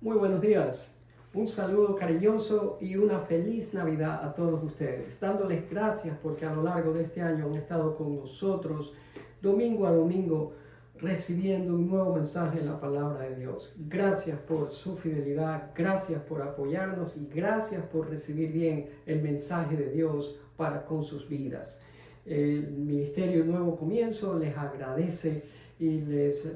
Muy buenos días. Un saludo cariñoso y una feliz Navidad a todos ustedes, dándoles gracias porque a lo largo de este año han estado con nosotros domingo a domingo recibiendo un nuevo mensaje en la palabra de Dios. Gracias por su fidelidad, gracias por apoyarnos y gracias por recibir bien el mensaje de Dios para con sus vidas. El Ministerio Nuevo Comienzo les agradece y les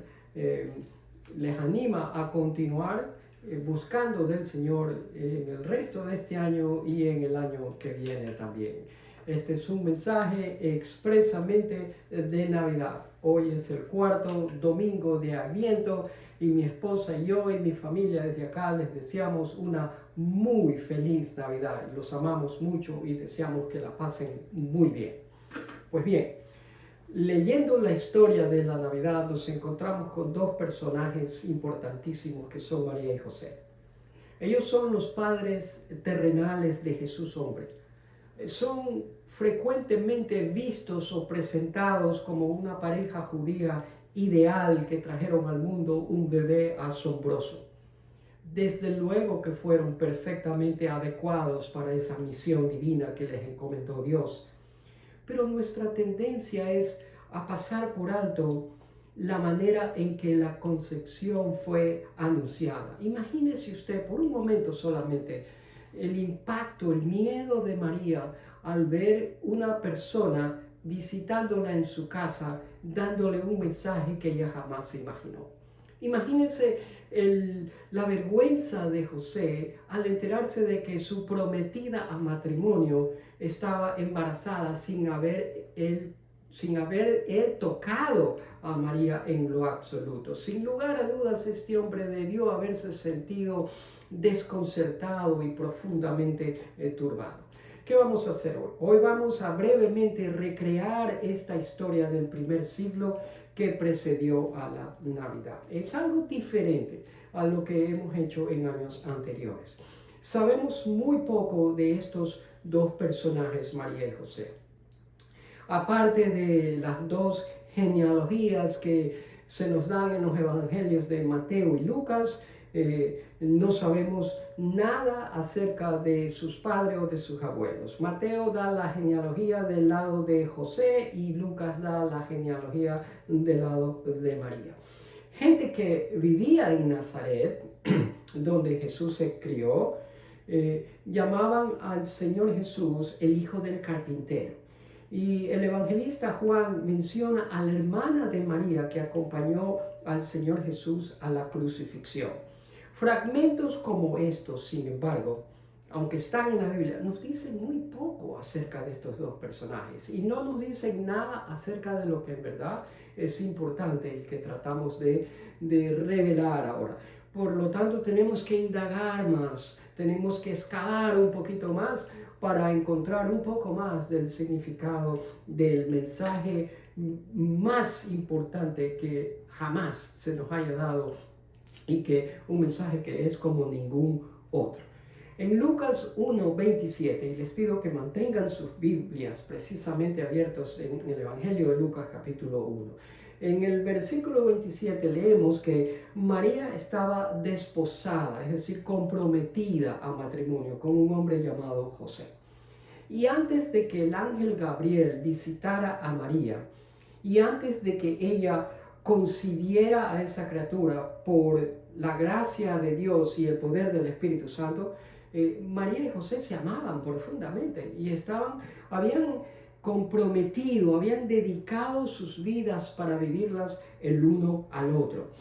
anima a continuar buscando del Señor en el resto de este año y en el año que viene también. Este es un mensaje expresamente de Navidad. Hoy es el cuarto domingo de Adviento y mi esposa y yo y mi familia desde acá les deseamos una muy feliz Navidad. Los amamos mucho y deseamos que la pasen muy bien. Pues bien, leyendo la historia de la Navidad nos encontramos con dos personajes importantísimos que son María y José. Ellos son los padres terrenales de Jesús hombre. Son frecuentemente vistos o presentados como una pareja judía ideal que trajeron al mundo un bebé asombroso. Desde luego que fueron perfectamente adecuados para esa misión divina que les encomendó Dios. Pero nuestra tendencia es a pasar por alto la manera en que la concepción fue anunciada. Imagínese usted por un momento solamente el impacto, el miedo de María al ver una persona visitándola en su casa, dándole un mensaje que ella jamás se imaginó. Imagínese la vergüenza de José al enterarse de que su prometida a matrimonio estaba embarazada sin haber él tocado a María en lo absoluto. Sin lugar a dudas, este hombre debió haberse sentido desconcertado y profundamente turbado. ¿Qué vamos a hacer hoy? Hoy vamos a brevemente recrear esta historia del primer siglo que precedió a la Navidad. Es algo diferente a lo que hemos hecho en años anteriores. Sabemos muy poco de estos dos personajes, María y José. Aparte de las dos genealogías que se nos dan en los evangelios de Mateo y Lucas, no sabemos nada acerca de sus padres o de sus abuelos. Mateo da la genealogía del lado de José y Lucas da la genealogía del lado de María. Gente que vivía en Nazaret, donde Jesús se crió, llamaban al Señor Jesús el hijo del carpintero. Y el evangelista Juan menciona a la hermana de María que acompañó al Señor Jesús a la crucifixión. Fragmentos como estos, sin embargo, aunque están en la Biblia, nos dicen muy poco acerca de estos dos personajes y no nos dicen nada acerca de lo que en verdad es importante y que tratamos de revelar ahora. Por lo tanto, tenemos que indagar más, tenemos que excavar un poquito más para encontrar un poco más del significado del mensaje más importante que jamás se nos haya dado y que un mensaje que es como ningún otro. En Lucas 1:27, y les pido que mantengan sus Biblias precisamente abiertos en el Evangelio de Lucas capítulo 1. En el versículo 27 leemos que María estaba desposada, es decir, comprometida a matrimonio con un hombre llamado José. Y antes de que el ángel Gabriel visitara a María, y antes de que ella concibiera a esa criatura por la gracia de Dios y el poder del Espíritu Santo, María y José se amaban profundamente y habían comprometido, habían dedicado sus vidas para vivirlas el uno al otro.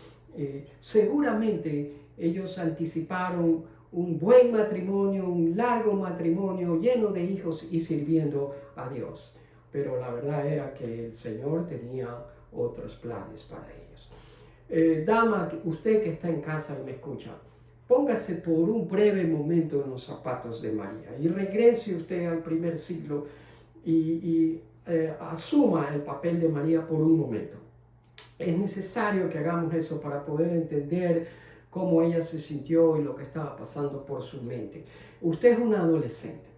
Seguramente ellos anticiparon un buen matrimonio, un largo matrimonio lleno de hijos y sirviendo a Dios. Pero la verdad era que el Señor tenía otros planes para ellos. Dama, usted que está en casa y me escucha, póngase por un breve momento en los zapatos de María y regrese usted al primer siglo y asuma el papel de María por un momento. Es necesario que hagamos eso para poder entender cómo ella se sintió y lo que estaba pasando por su mente. Usted es una adolescente.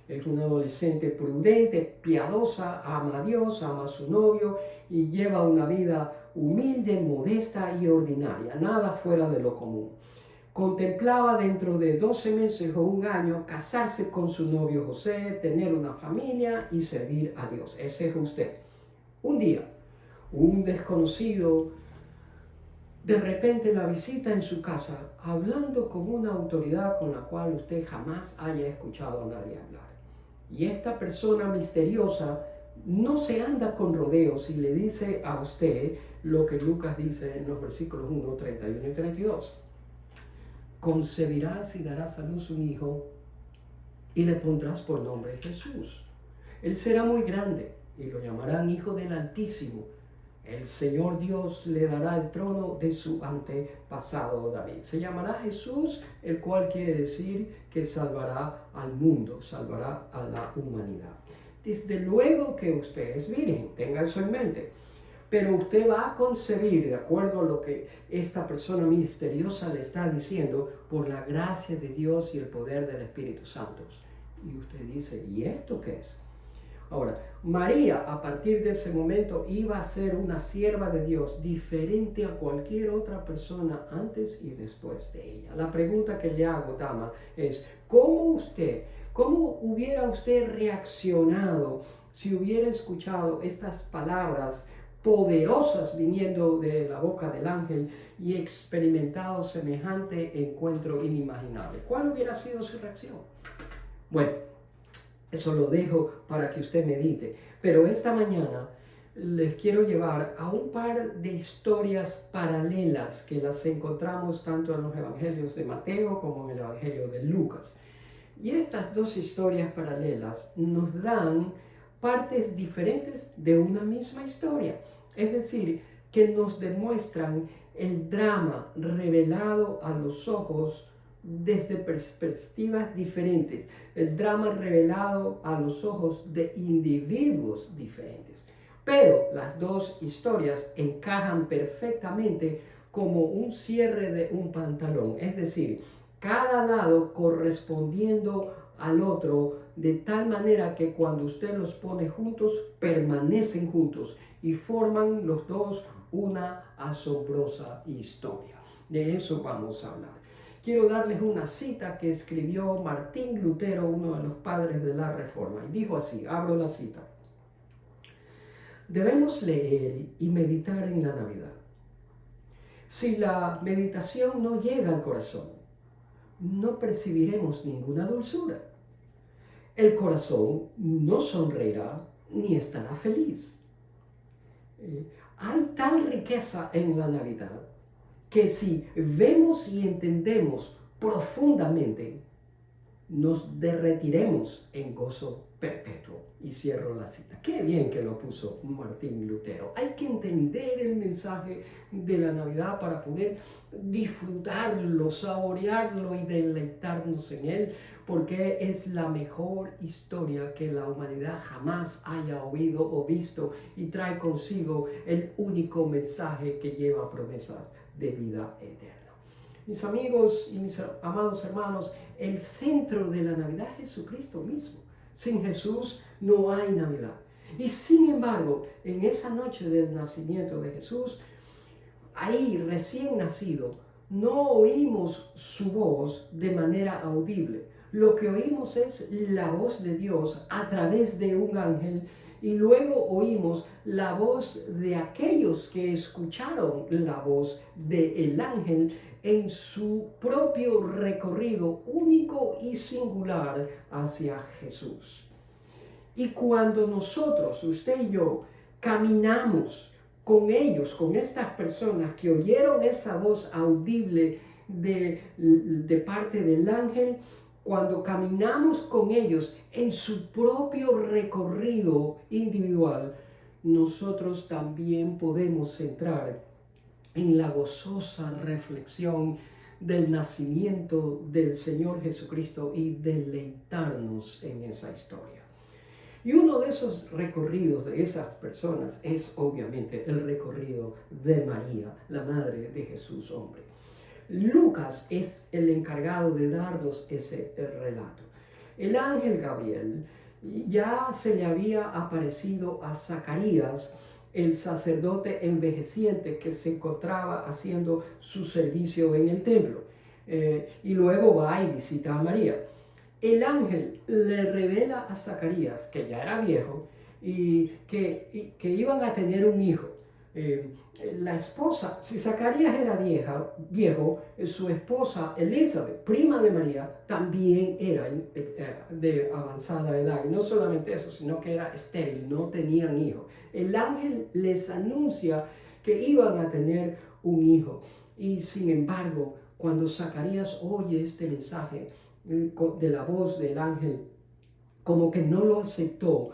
Es una adolescente prudente, piadosa, ama a Dios, ama a su novio y lleva una vida humilde, modesta y ordinaria, nada fuera de lo común. contemplaba dentro de 12 meses o un año casarse con su novio José, tener una familia y servir a Dios. Ese es usted. Un día, un desconocido de repente la visita en su casa, hablando con una autoridad con la cual usted jamás haya escuchado a nadie hablar. Y esta persona misteriosa no se anda con rodeos y le dice a usted lo que Lucas dice en los versículos 1, 31 y 32. Concebirás y darás a luz un hijo y le pondrás por nombre Jesús. Él será muy grande y lo llamarán Hijo del Altísimo. El Señor Dios le dará el trono de su antepasado David. Se llamará Jesús, el cual quiere decir que salvará al mundo, salvará a la humanidad. Desde luego que usted es virgen, tenga eso en mente. Pero usted va a concebir, de acuerdo a lo que esta persona misteriosa le está diciendo, por la gracia de Dios y el poder del Espíritu Santo. Y usted dice, ¿y esto qué es? Ahora, María a partir de ese momento iba a ser una sierva de Dios diferente a cualquier otra persona antes y después de ella. La pregunta que le hago, dama, es ¿cómo hubiera usted reaccionado si hubiera escuchado estas palabras poderosas viniendo de la boca del ángel y experimentado semejante encuentro inimaginable? ¿Cuál hubiera sido su reacción? Bueno, eso lo dejo para que usted medite. Pero esta mañana les quiero llevar a un par de historias paralelas que las encontramos tanto en los evangelios de Mateo como en el evangelio de Lucas. Y estas dos historias paralelas nos dan partes diferentes de una misma historia. Es decir, que nos demuestran el drama revelado a los ojos desde perspectivas diferentes, el drama revelado a los ojos de individuos diferentes. Pero las dos historias encajan perfectamente como un cierre de un pantalón, es decir, cada lado correspondiendo al otro de tal manera que cuando usted los pone juntos, permanecen juntos y forman los dos una asombrosa historia. De eso vamos a hablar. Quiero darles una cita que escribió Martín Lutero, uno de los padres de la Reforma, y dijo así, abro la cita: debemos leer y meditar en la Navidad. Si la meditación no llega al corazón, no percibiremos ninguna dulzura. El corazón no sonreirá ni estará feliz. Hay tal riqueza en la Navidad que si vemos y entendemos profundamente, nos derretiremos en gozo perpetuo. Y cierro la cita. Qué bien que lo puso Martín Lutero. Hay que entender el mensaje de la Navidad para poder disfrutarlo, saborearlo y deleitarnos en él, porque es la mejor historia que la humanidad jamás haya oído o visto y trae consigo el único mensaje que lleva promesas de vida eterna. Mis amigos y mis amados hermanos, el centro de la Navidad es Jesucristo mismo. Sin Jesús no hay Navidad. Y sin embargo, en esa noche del nacimiento de Jesús, ahí recién nacido, no oímos su voz de manera audible. Lo que oímos es la voz de Dios a través de un ángel, y luego oímos la voz de aquellos que escucharon la voz del ángel en su propio recorrido único y singular hacia Jesús. Y cuando nosotros, usted y yo, caminamos con ellos, con estas personas que oyeron esa voz audible de parte del ángel, cuando caminamos con ellos en su propio recorrido individual, nosotros también podemos entrar en la gozosa reflexión del nacimiento del Señor Jesucristo y deleitarnos en esa historia. Y uno de esos recorridos de esas personas es obviamente el recorrido de María, la madre de Jesús hombre. Lucas es el encargado de darnos ese relato. El ángel Gabriel ya se le había aparecido a Zacarías, el sacerdote envejeciente que se encontraba haciendo su servicio en el templo. y luego va y visita a María. El ángel le revela a Zacarías, que ya era viejo, y que iban a tener un hijo. La esposa, si Zacarías era viejo, su esposa Elizabeth, prima de María, también era de avanzada edad. Y no solamente eso, sino que era estéril, no tenían hijos. El ángel les anuncia que iban a tener un hijo. Y sin embargo, cuando Zacarías oye este mensaje de la voz del ángel, como que no lo aceptó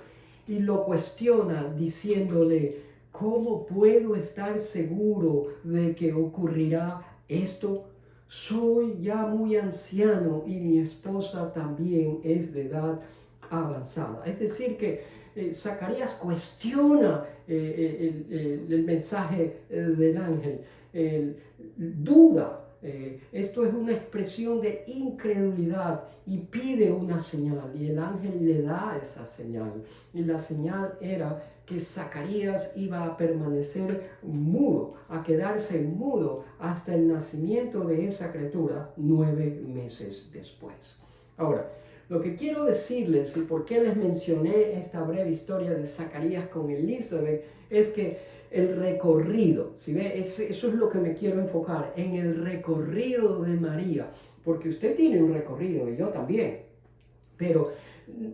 y lo cuestiona diciéndole: ¿cómo puedo estar seguro de que ocurrirá esto? Soy ya muy anciano y mi esposa también es de edad avanzada. Es decir, que Zacarías cuestiona el mensaje del ángel, duda. Esto es una expresión de incredulidad y pide una señal, y el ángel le da esa señal. Y la señal era que Zacarías iba a permanecer mudo, a quedarse mudo hasta el nacimiento de esa criatura 9 meses después. Ahora, lo que quiero decirles y por qué les mencioné esta breve historia de Zacarías con Elizabeth es que el recorrido, ¿sí ve? Eso es lo que me quiero enfocar, en el recorrido de María, porque usted tiene un recorrido y yo también, pero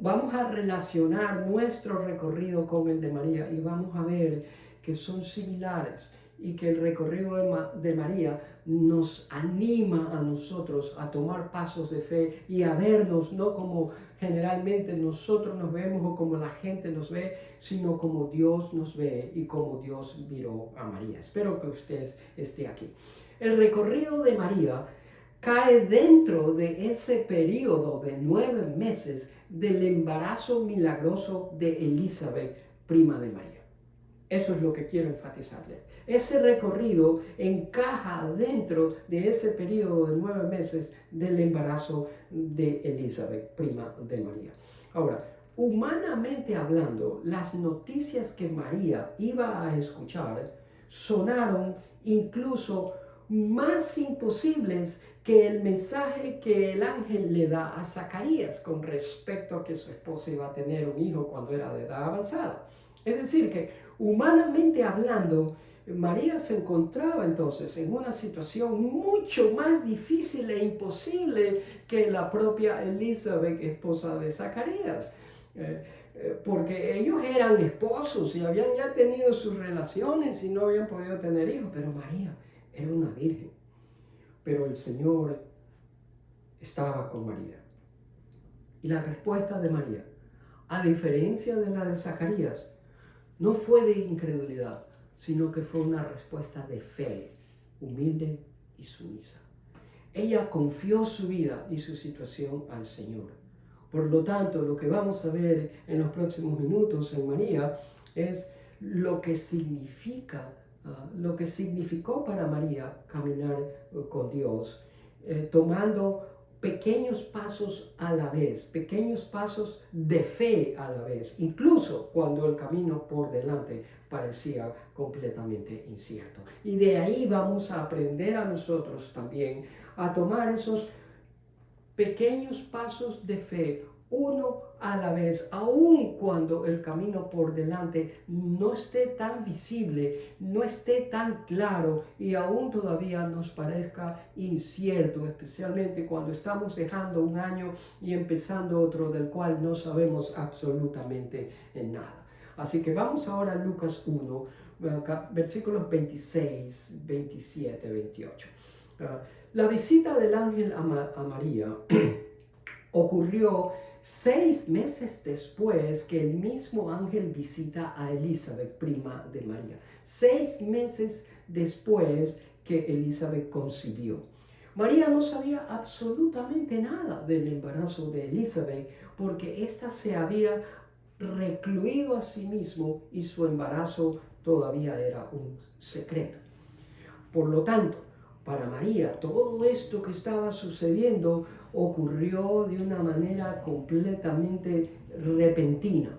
vamos a relacionar nuestro recorrido con el de María y vamos a ver que son similares y que el recorrido de María nos anima a nosotros a tomar pasos de fe y a vernos no como generalmente nosotros nos vemos o como la gente nos ve, sino como Dios nos ve y como Dios miró a María. Espero que usted esté aquí. El recorrido de María cae dentro de ese periodo de 9 meses del embarazo milagroso de Elizabeth, prima de María. Eso es lo que quiero enfatizarle. Ese recorrido encaja dentro de ese periodo de 9 meses del embarazo de Elizabeth, prima de María. Ahora, humanamente hablando, las noticias que María iba a escuchar sonaron incluso más imposibles que el mensaje que el ángel le da a Zacarías con respecto a que su esposa iba a tener un hijo cuando era de edad avanzada. Es decir, que humanamente hablando, María se encontraba entonces en una situación mucho más difícil e imposible que la propia Elizabeth, esposa de Zacarías. Porque ellos eran esposos y habían ya tenido sus relaciones y no habían podido tener hijos, pero María era una virgen. Pero el Señor estaba con María. Y la respuesta de María, a diferencia de la de Zacarías, no fue de incredulidad, sino que fue una respuesta de fe, humilde y sumisa. Ella confió su vida y su situación al Señor. Por lo tanto, lo que vamos a ver en los próximos minutos en María es lo que significó para María caminar con Dios, tomando pequeños pasos a la vez, pequeños pasos de fe a la vez, incluso cuando el camino por delante parecía completamente incierto. Y de ahí vamos a aprender a nosotros también a tomar esos pequeños pasos de fe, uno a la vez, aun cuando el camino por delante no esté tan visible, no esté tan claro y aún todavía nos parezca incierto, especialmente cuando estamos dejando un año y empezando otro del cual no sabemos absolutamente nada. Así que vamos ahora a Lucas 1, versículos 26, 27, 28. La visita del ángel a María ocurrió 6 meses después que el mismo ángel visita a Elizabeth, prima de María. 6 meses después que Elizabeth concibió. María no sabía absolutamente nada del embarazo de Elizabeth porque ésta se había recluido a sí mismo y su embarazo todavía era un secreto. Por lo tanto, para María, todo esto que estaba sucediendo ocurrió de una manera completamente repentina.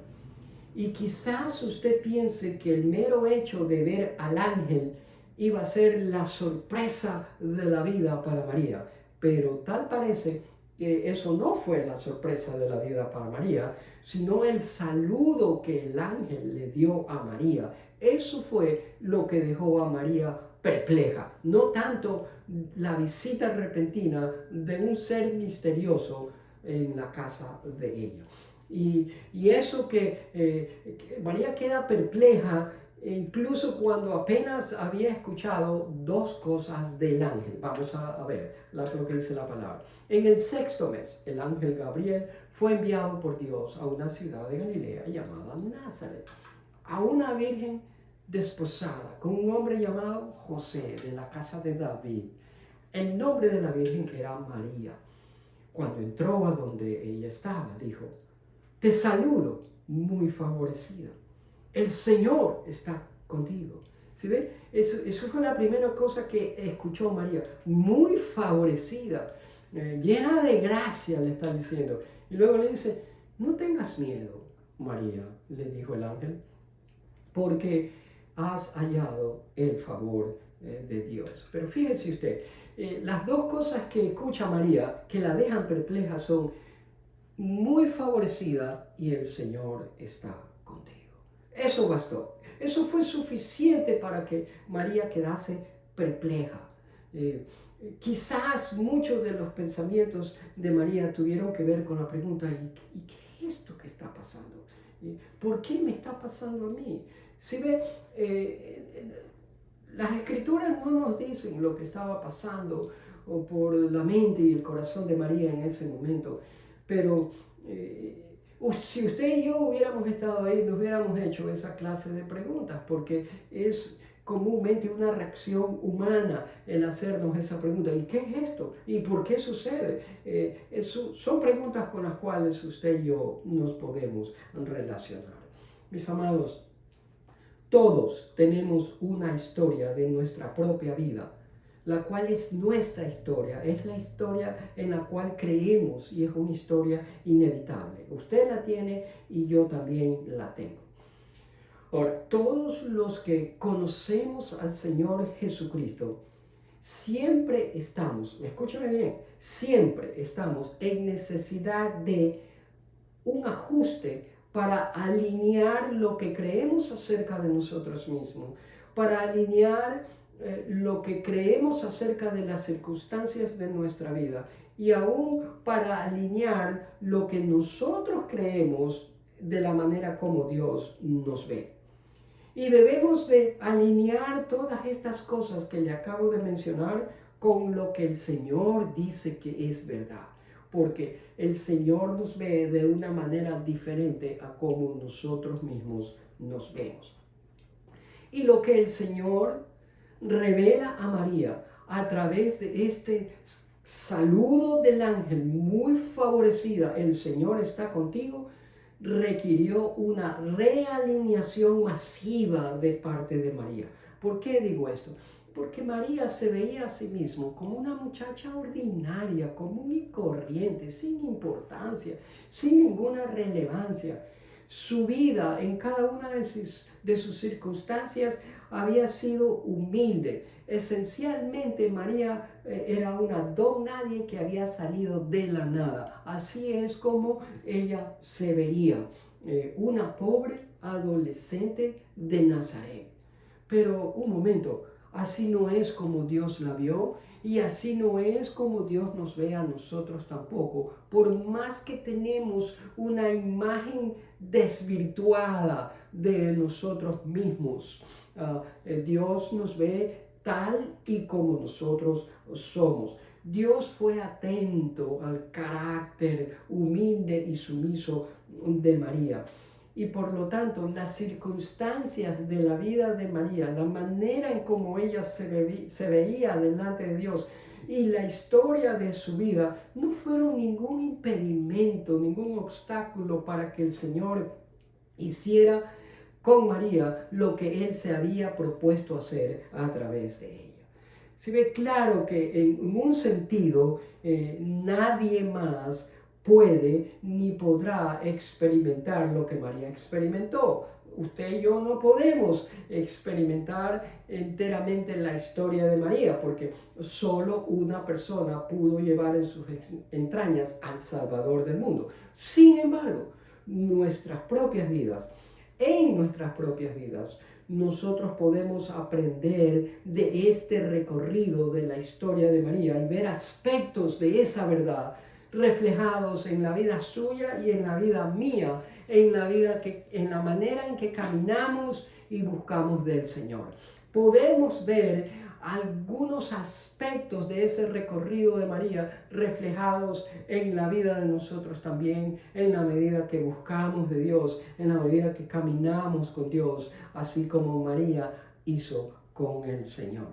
Y quizás usted piense que el mero hecho de ver al ángel iba a ser la sorpresa de la vida para María. Pero tal parece que eso no fue la sorpresa de la vida para María, sino el saludo que el ángel le dio a María. Eso fue lo que dejó a María perpleja, no tanto la visita repentina de un ser misterioso en la casa de ella. Y eso que María queda perpleja incluso cuando apenas había escuchado dos cosas del ángel. Vamos a ver lo que dice la palabra. En el 6º mes, el ángel Gabriel fue enviado por Dios a una ciudad de Galilea llamada Nazaret, a una virgen desposada con un hombre llamado José, de la casa de David. El nombre de la virgen era María. Cuando entró a donde ella estaba, dijo: te saludo, muy favorecida. El Señor está contigo. ¿Sí ve? Eso fue la primera cosa que escuchó María. Muy favorecida, llena de gracia, le está diciendo. Y luego le dice: no tengas miedo, María, le dijo el ángel, porque has hallado el favor de Dios. Pero fíjese usted, las dos cosas que escucha María que la dejan perpleja son: muy favorecida y el Señor está contigo. Eso bastó. Eso fue suficiente para que María quedase perpleja. Quizás muchos de los pensamientos de María tuvieron que ver con la pregunta: ¿y qué es esto que está pasando? ¿Por qué me está pasando a mí? ¿Sí ve? Las escrituras no nos dicen lo que estaba pasando o por la mente y el corazón de María en ese momento, pero si usted y yo hubiéramos estado ahí, nos hubiéramos hecho esa clase de preguntas, porque es comúnmente una reacción humana el hacernos esa pregunta: ¿y qué es esto? ¿Y por qué sucede? Son preguntas con las cuales usted y yo nos podemos relacionar. Mis amados, todos tenemos una historia de nuestra propia vida, la cual es nuestra historia, es la historia en la cual creemos y es una historia inevitable. Usted la tiene y yo también la tengo. Ahora, todos los que conocemos al Señor Jesucristo, siempre estamos, escúchame bien, siempre estamos en necesidad de un ajuste para alinear lo que creemos acerca de nosotros mismos, para alinear lo que creemos acerca de las circunstancias de nuestra vida y aún para alinear lo que nosotros creemos de la manera como Dios nos ve. Y debemos de alinear todas estas cosas que le acabo de mencionar con lo que el Señor dice que es verdad, porque el Señor nos ve de una manera diferente a como nosotros mismos nos vemos. Y lo que el Señor revela a María a través de este saludo del ángel: muy favorecida, el Señor está contigo, requirió una realineación masiva de parte de María. ¿Por qué digo esto? Porque María se veía a sí misma como una muchacha ordinaria, común y corriente, sin importancia, sin ninguna relevancia. Su vida en cada una de sus circunstancias había sido humilde. Esencialmente María era una don nadie que había salido de la nada. Así es como ella se veía, una pobre adolescente de Nazaret. Pero un momento, así no es como Dios la vio y así no es como Dios nos ve a nosotros tampoco. Por más que tenemos una imagen desvirtuada de nosotros mismos, Dios nos ve tal y como nosotros somos. Dios fue atento al carácter humilde y sumiso de María. Y por lo tanto, las circunstancias de la vida de María, la manera en cómo ella se veía delante de Dios y la historia de su vida no fueron ningún impedimento, ningún obstáculo para que el Señor hiciera con María lo que Él se había propuesto hacer a través de ella. Se ve claro que en un sentido nadie más puede ni podrá experimentar lo que María experimentó. usted y yo no podemos experimentar enteramente la historia de María, porque solo una persona pudo llevar en sus entrañas al Salvador del mundo. Sin embargo, en nuestras propias vidas, nosotros podemos aprender de este recorrido de la historia de María y ver aspectos de esa verdad reflejados en la vida suya y en la vida mía, en la manera en que caminamos y buscamos del Señor. Podemos ver algunos aspectos de ese recorrido de María reflejados en la vida de nosotros también, en la medida que buscamos de Dios, en la medida que caminamos con Dios, así como María hizo con el Señor.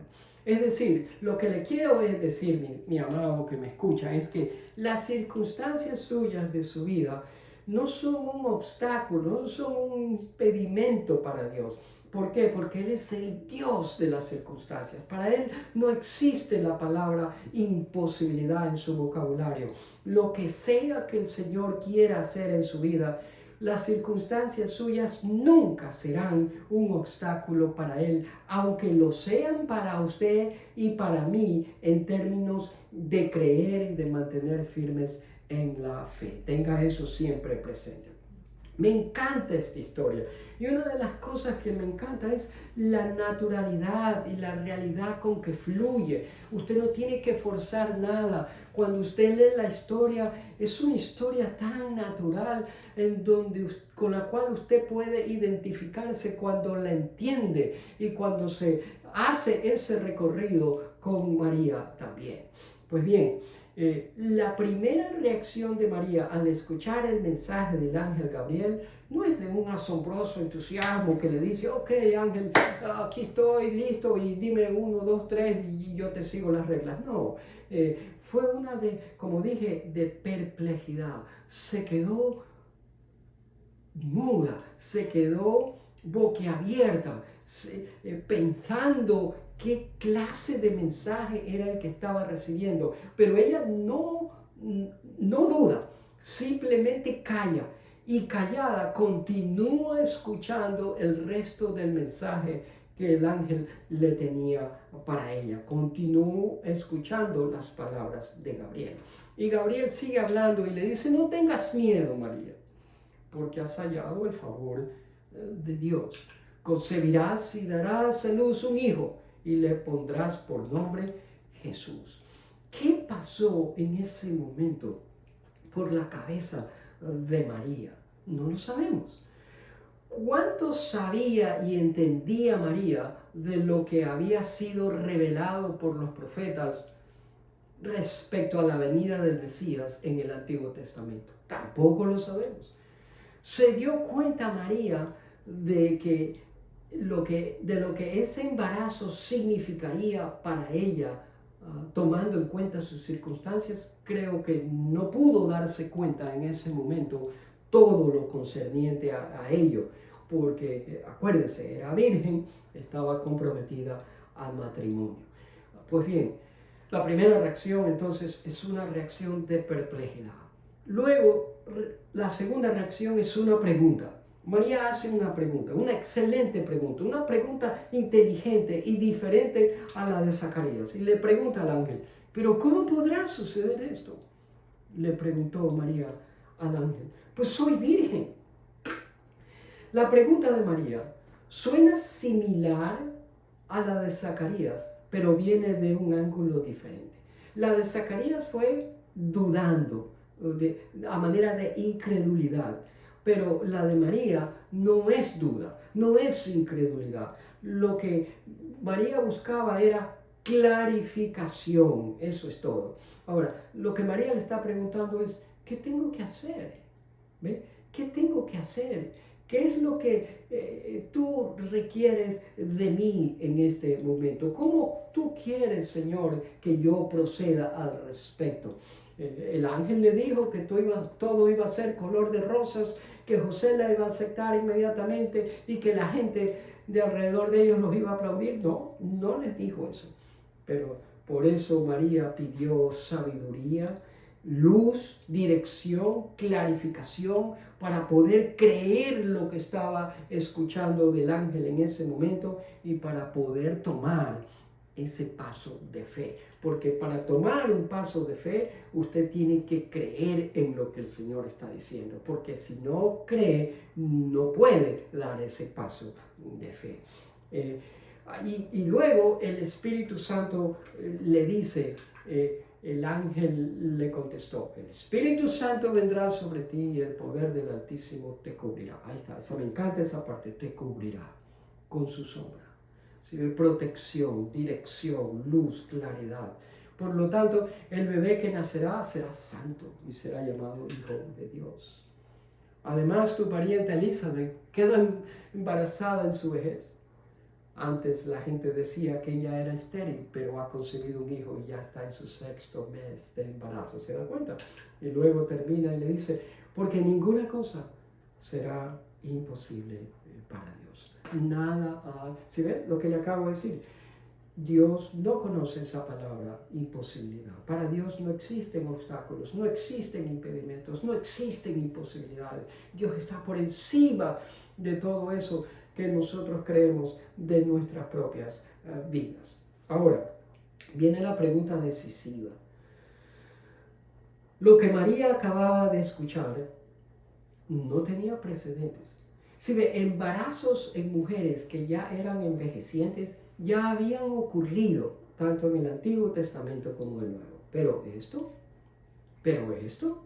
Es decir, lo que le quiero decir, mi amado que me escucha, es que las circunstancias suyas de su vida no son un obstáculo, no son un impedimento para Dios. ¿Por qué? Porque Él es el Dios de las circunstancias. Para Él no existe la palabra imposibilidad en su vocabulario. Lo que sea que el Señor quiera hacer en su vida, las circunstancias suyas nunca serán un obstáculo para Él, aunque lo sean para usted y para mí en términos de creer y de mantener firmes en la fe. Tenga eso siempre presente. Me encanta esta historia. Y una de las cosas que me encanta es la naturalidad y la realidad con que fluye. Usted no tiene que forzar nada. Cuando usted lee la historia, es una historia tan natural con la cual usted puede identificarse cuando la entiende y cuando se hace ese recorrido con María también. Pues bien, la primera reacción de María al escuchar el mensaje del ángel Gabriel no es de un asombroso entusiasmo que le dice, ok ángel, aquí estoy listo y dime 1, 2, 3 y yo te sigo las reglas. No, fue una como dije, de perplejidad. Se quedó muda, se quedó boquiabierta, pensando qué clase de mensaje era el que estaba recibiendo. Pero ella no duda, simplemente calla y callada continúa escuchando el resto del mensaje que el ángel le tenía para ella. Continuó escuchando las palabras de Gabriel. Y Gabriel sigue hablando y le dice, no tengas miedo, María, porque has hallado el favor de Dios. Concebirás y darás a luz un hijo y le pondrás por nombre Jesús. ¿Qué pasó en ese momento por la cabeza de María? No lo sabemos. ¿Cuánto sabía y entendía María de lo que había sido revelado por los profetas respecto a la venida del Mesías en el Antiguo Testamento? Tampoco lo sabemos. Se dio cuenta María de lo que ese embarazo significaría para ella, tomando en cuenta sus circunstancias. Creo que no pudo darse cuenta en ese momento todo lo concerniente a ello, porque acuérdense, era virgen, estaba comprometida al matrimonio. Pues bien, la primera reacción entonces es una reacción de perplejidad. Luego, la segunda reacción es una pregunta. María hace una pregunta, una excelente pregunta, una pregunta inteligente y diferente a la de Zacarías. Y le pregunta al ángel, ¿pero cómo podrá suceder esto? Le preguntó María al ángel, pues soy virgen. La pregunta de María suena similar a la de Zacarías, pero viene de un ángulo diferente. La de Zacarías fue dudando, a manera de incredulidad, pero la de María no es duda, no es incredulidad. Lo que María buscaba era clarificación, eso es todo. Ahora, lo que María le está preguntando es, ¿qué tengo que hacer? ¿Ve? ¿Qué tengo que hacer? ¿Qué es lo que tú requieres de mí en este momento? ¿Cómo tú quieres, Señor, que yo proceda al respecto? El ángel le dijo que todo iba a ser color de rosas, que José la iba a aceptar inmediatamente y que la gente de alrededor de ellos los iba a aplaudir. No, no les dijo eso. Pero por eso María pidió sabiduría luz, dirección, clarificación para poder creer lo que estaba escuchando del ángel en ese momento y para poder tomar ese paso de fe. Porque para tomar un paso de fe, usted tiene que creer en lo que el Señor está diciendo. Porque si no cree, no puede dar ese paso de fe. Y luego el Espíritu Santo le dice, el ángel le contestó, el Espíritu Santo vendrá sobre ti y el poder del Altísimo te cubrirá. Ahí está, me encanta esa parte, te cubrirá con su sombra. ¿Sí? Protección, dirección, luz, claridad. Por lo tanto, el bebé que nacerá será santo y será llamado Hijo de Dios. Además, tu pariente Elizabeth quedó embarazada en su vejez. Antes la gente decía que ella era estéril, pero ha concebido un hijo y ya está en su 6º mes de embarazo. ¿Se da cuenta? Y luego termina y le dice, porque ninguna cosa será imposible para Dios. Nada. ¿Sí ven lo que le acabo de decir? Dios no conoce esa palabra imposibilidad. Para Dios no existen obstáculos, no existen impedimentos, no existen imposibilidades. Dios está por encima de todo eso que nosotros creemos de nuestras propias vidas. Ahora, viene la pregunta decisiva. Lo que María acababa de escuchar no tenía precedentes. Si ve, embarazos en mujeres que ya eran envejecientes ya habían ocurrido tanto en el Antiguo Testamento como en el Nuevo. Pero esto,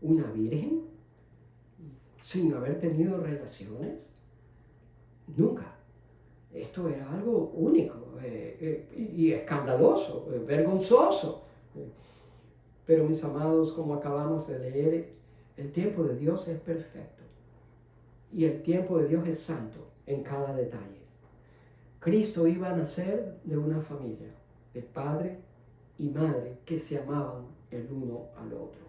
una virgen sin haber tenido relaciones, nunca. Esto era algo único y escandaloso, vergonzoso. Pero mis amados, como acabamos de leer, el tiempo de Dios es perfecto y el tiempo de Dios es santo en cada detalle. Cristo iba a nacer de una familia, de padre y madre que se amaban el uno al otro.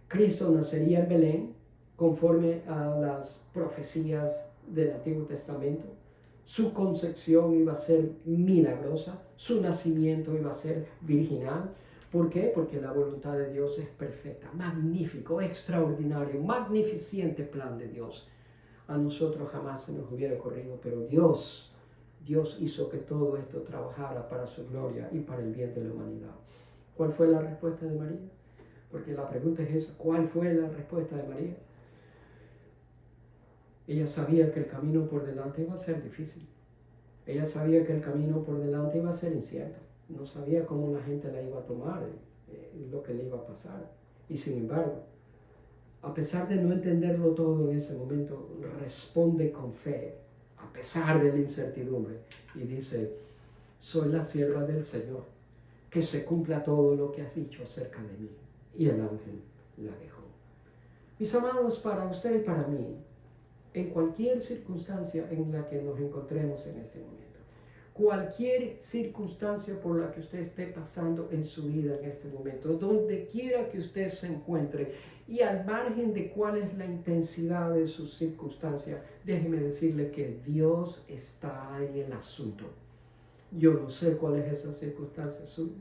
Cristo nacería en Belén conforme a las profecías del Antiguo Testamento. Su concepción iba a ser milagrosa, su nacimiento iba a ser virginal. ¿Por qué? Porque la voluntad de Dios es perfecta, magnífico, extraordinario, magnificente plan de Dios. A nosotros jamás se nos hubiera ocurrido, pero Dios hizo que todo esto trabajara para su gloria y para el bien de la humanidad. ¿Cuál fue la respuesta de María? Porque la pregunta es esa, ¿cuál fue la respuesta de María? Ella sabía que el camino por delante iba a ser difícil. Ella sabía que el camino por delante iba a ser incierto. No sabía cómo la gente la iba a tomar, lo que le iba a pasar. Y sin embargo, a pesar de no entenderlo todo en ese momento, responde con fe, a pesar de la incertidumbre, y dice, soy la sierva del Señor, que se cumpla todo lo que has dicho acerca de mí. Y el ángel la dejó. Mis amados, para usted y para mí, en cualquier circunstancia en la que nos encontremos en este momento, cualquier circunstancia por la que usted esté pasando en su vida en este momento, donde quiera que usted se encuentre y al margen de cuál es la intensidad de su circunstancia, déjeme decirle que Dios está en el asunto. Yo no sé cuál es esa circunstancia suya,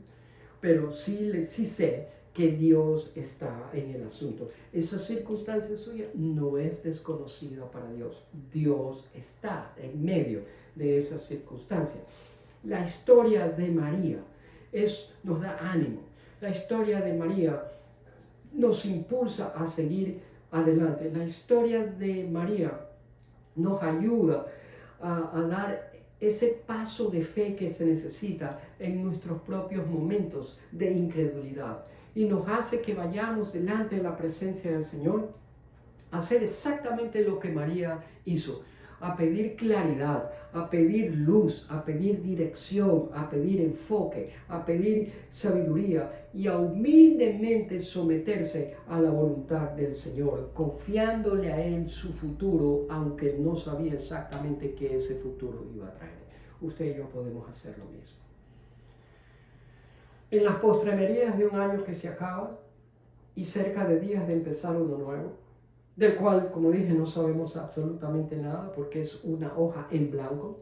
pero sí sé que Dios está en el asunto. Esa circunstancia suya no es desconocida para Dios. Dios está en medio de esa circunstancia. La historia de María nos da ánimo. La historia de María nos impulsa a seguir adelante. La historia de María nos ayuda a dar ese paso de fe que se necesita en nuestros propios momentos de incredulidad. Y nos hace que vayamos delante de la presencia del Señor a hacer exactamente lo que María hizo, a pedir claridad, a pedir luz, a pedir dirección, a pedir enfoque, a pedir sabiduría y a humildemente someterse a la voluntad del Señor, confiándole a Él su futuro, aunque no sabía exactamente qué ese futuro iba a traer. Usted y yo podemos hacer lo mismo. En las postremerías de un año que se acaba y cerca de días de empezar uno nuevo, del cual, como dije, no sabemos absolutamente nada porque es una hoja en blanco,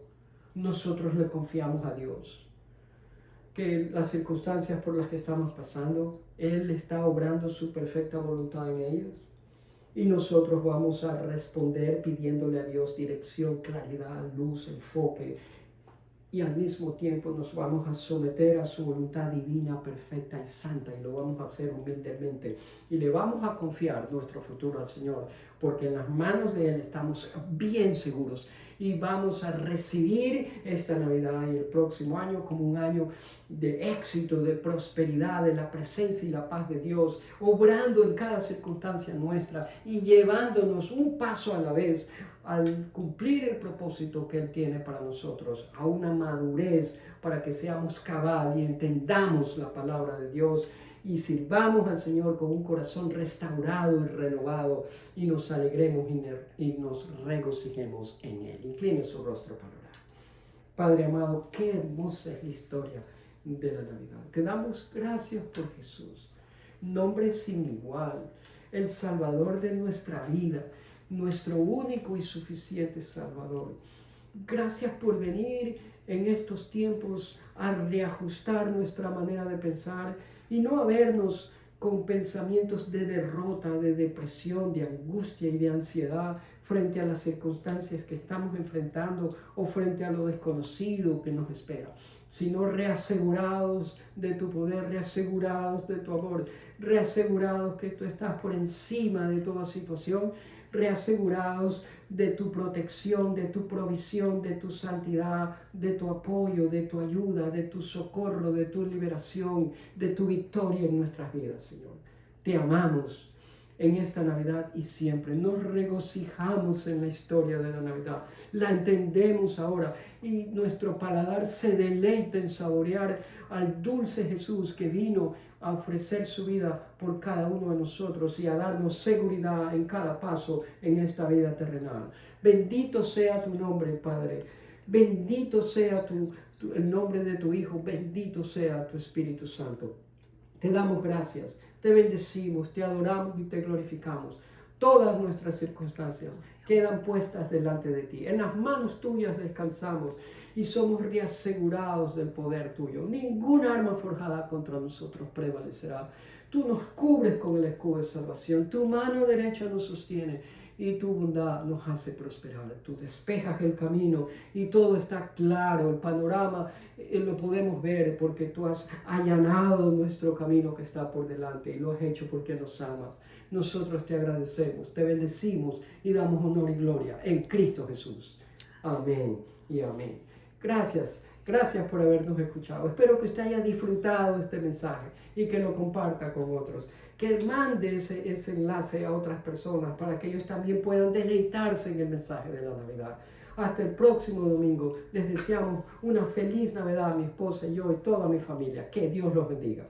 nosotros le confiamos a Dios que las circunstancias por las que estamos pasando, Él está obrando su perfecta voluntad en ellas. Y nosotros vamos a responder pidiéndole a Dios dirección, claridad, luz, enfoque. Y al mismo tiempo nos vamos a someter a su voluntad divina, perfecta y santa. Y lo vamos a hacer humildemente. Y le vamos a confiar nuestro futuro al Señor. Porque en las manos de Él estamos bien seguros. Y vamos a recibir esta Navidad y el próximo año como un año de éxito, de prosperidad, de la presencia y la paz de Dios, obrando en cada circunstancia nuestra y llevándonos un paso a la vez al cumplir el propósito que Él tiene para nosotros, a una madurez para que seamos cabal y entendamos la palabra de Dios y sirvamos al Señor con un corazón restaurado y renovado y nos alegremos y nos regocijemos en Él. Incline su rostro para orar. Padre amado, qué hermosa es la historia de la Navidad. Te damos gracias por Jesús, nombre sin igual, el Salvador de nuestra vida, nuestro único y suficiente Salvador. Gracias por venir en estos tiempos a reajustar nuestra manera de pensar y no a vernos con pensamientos de derrota, de depresión, de angustia y de ansiedad frente a las circunstancias que estamos enfrentando o frente a lo desconocido que nos espera, sino reasegurados de tu poder, reasegurados de tu amor, reasegurados que tú estás por encima de toda situación, reasegurados de tu protección, de tu provisión, de tu santidad, de tu apoyo, de tu ayuda, de tu socorro, de tu liberación, de tu victoria en nuestras vidas, Señor. Te amamos en esta Navidad y siempre. Nos regocijamos en la historia de la Navidad. La entendemos ahora y nuestro paladar se deleita en saborear al dulce Jesús que vino a ofrecer su vida por cada uno de nosotros y a darnos seguridad en cada paso en esta vida terrenal. Bendito sea tu nombre, Padre. Bendito sea el nombre de tu Hijo. Bendito sea tu Espíritu Santo. Te damos gracias, te bendecimos, te adoramos y te glorificamos. Todas nuestras circunstancias quedan puestas delante de ti. En las manos tuyas descansamos y somos reasegurados del poder tuyo. Ningún arma forjada contra nosotros prevalecerá. Tú nos cubres con el escudo de salvación. Tu mano derecha nos sostiene y tu bondad nos hace prosperar. Tú despejas el camino y todo está claro. El panorama lo podemos ver porque tú has allanado nuestro camino que está por delante y lo has hecho porque nos amas. Nosotros te agradecemos, te bendecimos y damos honor y gloria en Cristo Jesús. Amén y amén. Gracias por habernos escuchado. Espero que usted haya disfrutado este mensaje y que lo comparta con otros. Que mande ese enlace a otras personas para que ellos también puedan deleitarse en el mensaje de la Navidad. Hasta el próximo domingo. Les deseamos una feliz Navidad a mi esposa y yo y toda mi familia. Que Dios los bendiga.